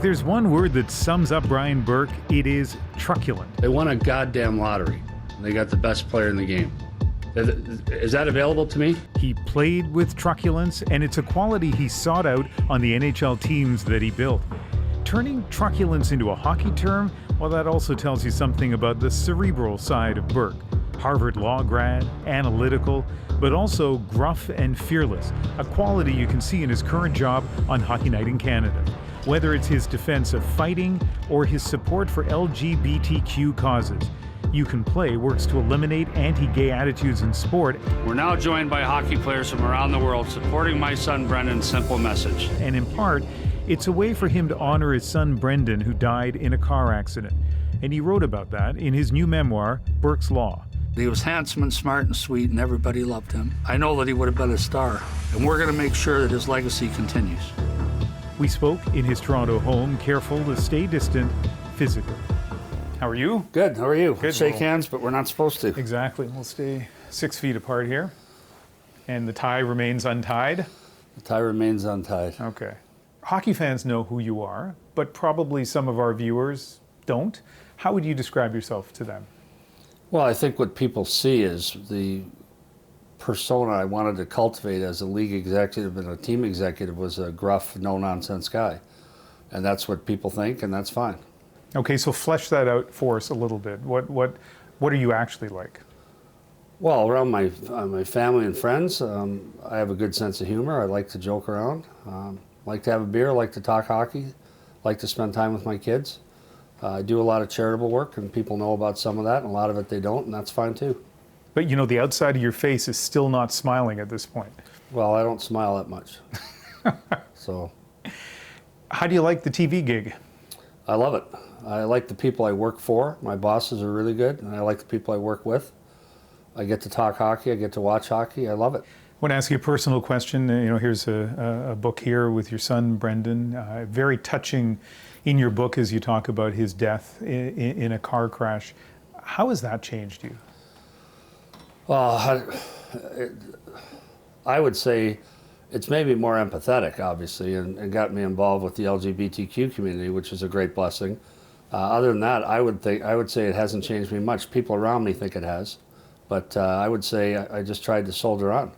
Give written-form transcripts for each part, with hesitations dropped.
there's one word that sums up Brian Burke, it is truculent. They won a goddamn lottery. They got the best player in the game. Is that available to me? He played with truculence, and it's a quality he sought out on the NHL teams that he built. Turning truculence into a hockey term, well, that also tells you something about the cerebral side of Burke. Harvard law grad, analytical, but also gruff and fearless, a quality you can see in his current job on Hockey Night in Canada. Whether it's his defense of fighting or his support for LGBTQ causes, You Can Play works to eliminate anti-gay attitudes in sport. We're now joined by hockey players from around the world supporting my son Brendan's simple message. And in part, it's a way for him to honor his son Brendan, who died in a car accident. And he wrote about that in his new memoir, Burke's Law. He was handsome and smart and sweet, and everybody loved him. I know that he would have been a star, and we're going to make sure that his legacy continues. We spoke in his Toronto home, careful to stay distant physically. How are you? Good, how are you? Good. Shake hands, but we're not supposed to. Exactly. We'll stay 6 feet apart here. And the tie remains untied? The tie remains untied. Okay. Hockey fans know who you are, but probably some of our viewers don't. How would you describe yourself to them? Well, I think what people see is the persona I wanted to cultivate as a league executive and a team executive was a gruff, no-nonsense guy. And that's what people think, and that's fine. Okay, so flesh that out for us a little bit. What are you actually like? Well, around my family and friends, I have a good sense of humor. I like to joke around. Like to have a beer, like to talk hockey, like to spend time with my kids. I do a lot of charitable work, and people know about some of that, and a lot of it they don't, and that's fine too. But you know, the outside of your face is still not smiling at this point. Well, I don't smile that much. So. How do you like the TV gig? I love it. I like the people I work for. My bosses are really good, and I like the people I work with. I get to talk hockey. I get to watch hockey. I love it. I want to ask you a personal question. You know, here's a book here with your son, Brendan. Very touching in your book as you talk about his death in a car crash. How has that changed you? Well, I would say it's made me more empathetic, obviously, and got me involved with the LGBTQ community, which is a great blessing. Other than that, I would say it hasn't changed me much. People around me think it has, but I would say I just tried to soldier on.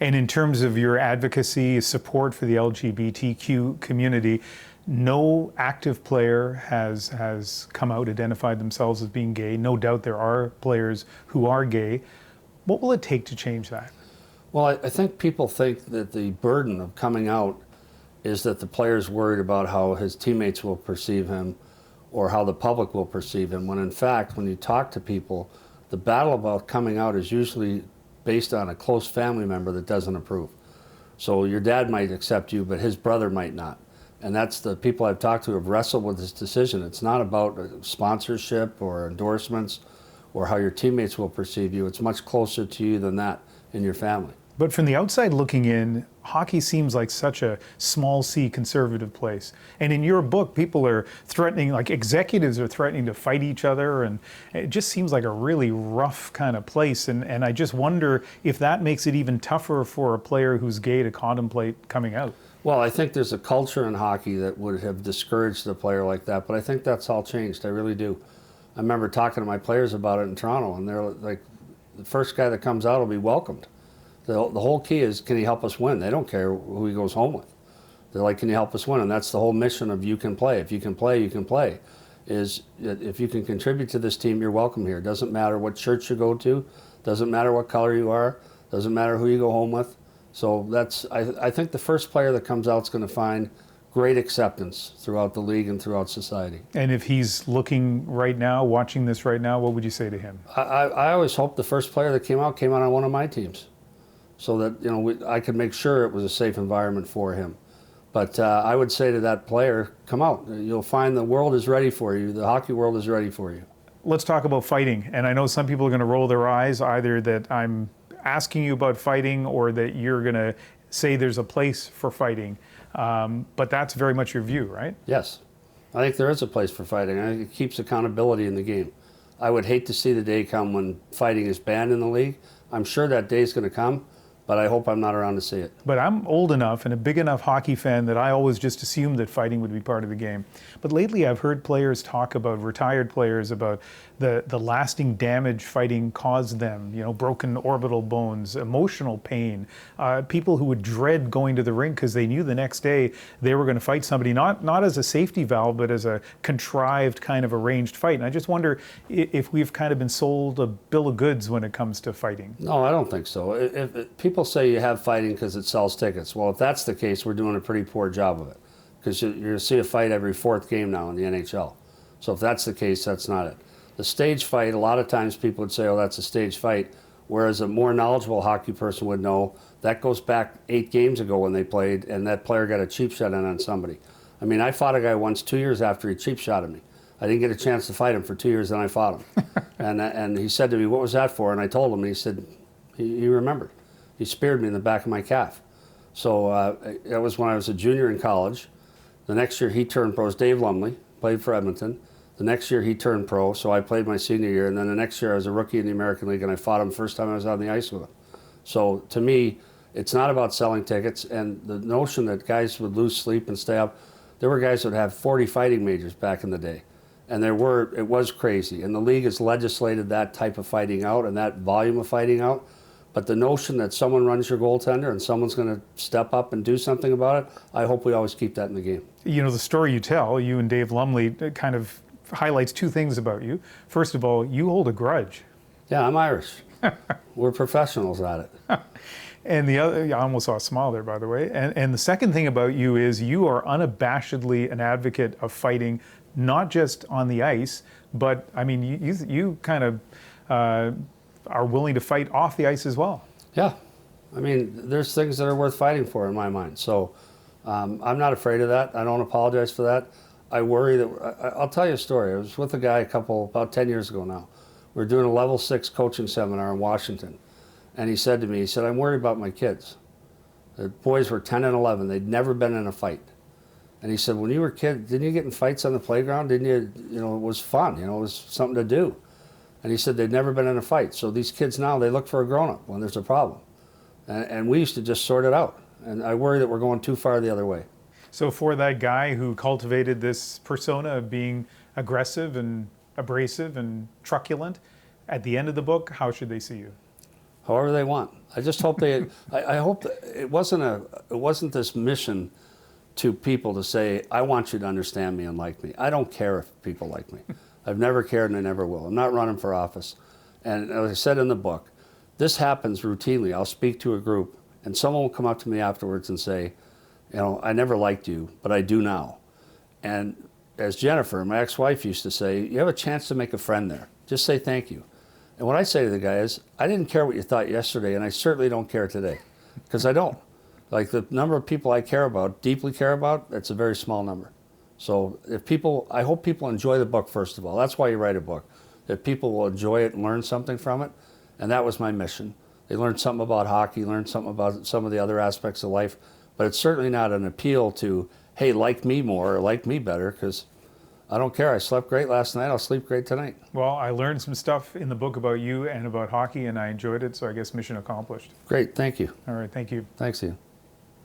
And in terms of your advocacy, support for the LGBTQ community, no active player has come out, identified themselves as being gay. No doubt there are players who are gay. What will it take to change that? Well, I think people think that the burden of coming out is that the player's worried about how his teammates will perceive him or how the public will perceive him, when in fact, when you talk to people, the battle about coming out is usually based on a close family member that doesn't approve. So your dad might accept you, but his brother might not. And that's the people I've talked to have wrestled with this decision. It's not about sponsorship or endorsements or how your teammates will perceive you. It's much closer to you than that in your family. But from the outside looking in, hockey seems like such a small C conservative place. And in your book, people are threatening, like executives are threatening to fight each other, and it just seems like a really rough kind of place. And I just wonder if that makes it even tougher for a player who's gay to contemplate coming out. Well, I think there's a culture in hockey that would have discouraged a player like that, but I think that's all changed. I really do. I remember talking to my players about it in Toronto, and they're like, the first guy that comes out will be welcomed. The whole key is, can he help us win? They don't care who he goes home with. They're like, can you help us win? And that's the whole mission of You Can Play. If you can play, you can play. Is if you can contribute to this team, you're welcome here. Doesn't matter what church you go to, doesn't matter what color you are, doesn't matter who you go home with. So that's, I think the first player that comes out is going to find great acceptance throughout the league and throughout society. And if he's looking right now, watching this right now, what would you say to him? I always hoped the first player that came out on one of my teams, so that, you know, I could make sure it was a safe environment for him. But I would say to that player, come out. You'll find the world is ready for you. The hockey world is ready for you. Let's talk about fighting. And I know some people are going to roll their eyes, either that I'm asking you about fighting or that you're going to say there's a place for fighting. But that's very much your view, right? Yes. I think there is a place for fighting. I think it keeps accountability in the game. I would hate to see the day come when fighting is banned in the league. I'm sure that day is going to come. but I hope I'm not around to see it. But I'm old enough and a big enough hockey fan that I always just assumed that fighting would be part of the game. But lately I've heard players talk about, retired players, about the lasting damage fighting caused them, you know, broken orbital bones, emotional pain, people who would dread going to the rink because they knew the next day they were going to fight somebody, not as a safety valve, but as a contrived kind of arranged fight. And I just wonder if we've kind of been sold a bill of goods when it comes to fighting. No, I don't think so. If people say you have fighting because it sells tickets, well, if that's the case, we're doing a pretty poor job of it, because you're going to see a fight every fourth game now in the NHL. So if that's the case, that's not it. The stage fight, a lot of times people would say, oh, that's a stage fight, whereas a more knowledgeable hockey person would know that goes back 8 games ago when they played, and that player got a cheap shot in on somebody. I mean, I fought a guy once 2 years after he cheap shotted me. I didn't get a chance to fight him for 2 years, then I fought him. and he said to me, what was that for? And I told him, and he said, he remembered. He speared me in the back of my calf. So that was when I was a junior in college. The next year he turned pro. It was Dave Lumley, played for Edmonton. The next year he turned pro, so I played my senior year. And then the next year I was a rookie in the American League, and I fought him first time I was on the ice with him. So to me, it's not about selling tickets. And the notion that guys would lose sleep and stay up, there were guys that would have 40 fighting majors back in the day. And it was crazy. And the league has legislated that type of fighting out and that volume of fighting out. But the notion that someone runs your goaltender and someone's going to step up and do something about it, I hope we always keep that in the game. You know, the story you tell, you and Dave Lumley, kind of highlights 2 things about you. First of all, you hold a grudge. Yeah, I'm Irish. We're professionals at it. And the other, I almost saw a smile there, by the way. And the second thing about you is you are unabashedly an advocate of fighting, not just on the ice, but I mean, you kind of are willing to fight off the ice as well. Yeah. I mean, there's things that are worth fighting for in my mind. So I'm not afraid of that. I don't apologize for that. I worry that, I'll tell you a story. I was with a guy about 10 years ago now. We were doing a level 6 coaching seminar in Washington. And he said to me, he said, I'm worried about my kids. The boys were 10 and 11. They'd never been in a fight. And he said, when you were a kid, didn't you get in fights on the playground? Didn't you, you know, it was fun, you know, it was something to do. And he said they'd never been in a fight. So these kids now, they look for a grown-up when there's a problem. And we used to just sort it out. And I worry that we're going too far the other way. So for that guy who cultivated this persona of being aggressive and abrasive and truculent, at the end of the book, how should they see you? However they want. I just hope they, I hope that it wasn't this mission to people to say, I want you to understand me and like me. I don't care if people like me. I've never cared and I never will. I'm not running for office. And as I said in the book, this happens routinely. I'll speak to a group and someone will come up to me afterwards and say, you know, I never liked you, but I do now. And as Jennifer, my ex-wife, used to say, you have a chance to make a friend there. Just say thank you. And what I say to the guy is, I didn't care what you thought yesterday, and I certainly don't care today, because I don't. Like the number of people I care about, deeply care about, it's a very small number. So if people, I hope people enjoy the book, first of all. That's why you write a book, that people will enjoy it and learn something from it. And that was my mission. They learned something about hockey, learned something about some of the other aspects of life, but it's certainly not an appeal to, hey, like me more or like me better, because I don't care. I slept great last night. I'll sleep great tonight. Well, I learned some stuff in the book about you and about hockey, and I enjoyed it, so I guess mission accomplished. Great. Thank you. All right, thank you. Thanks, Ian.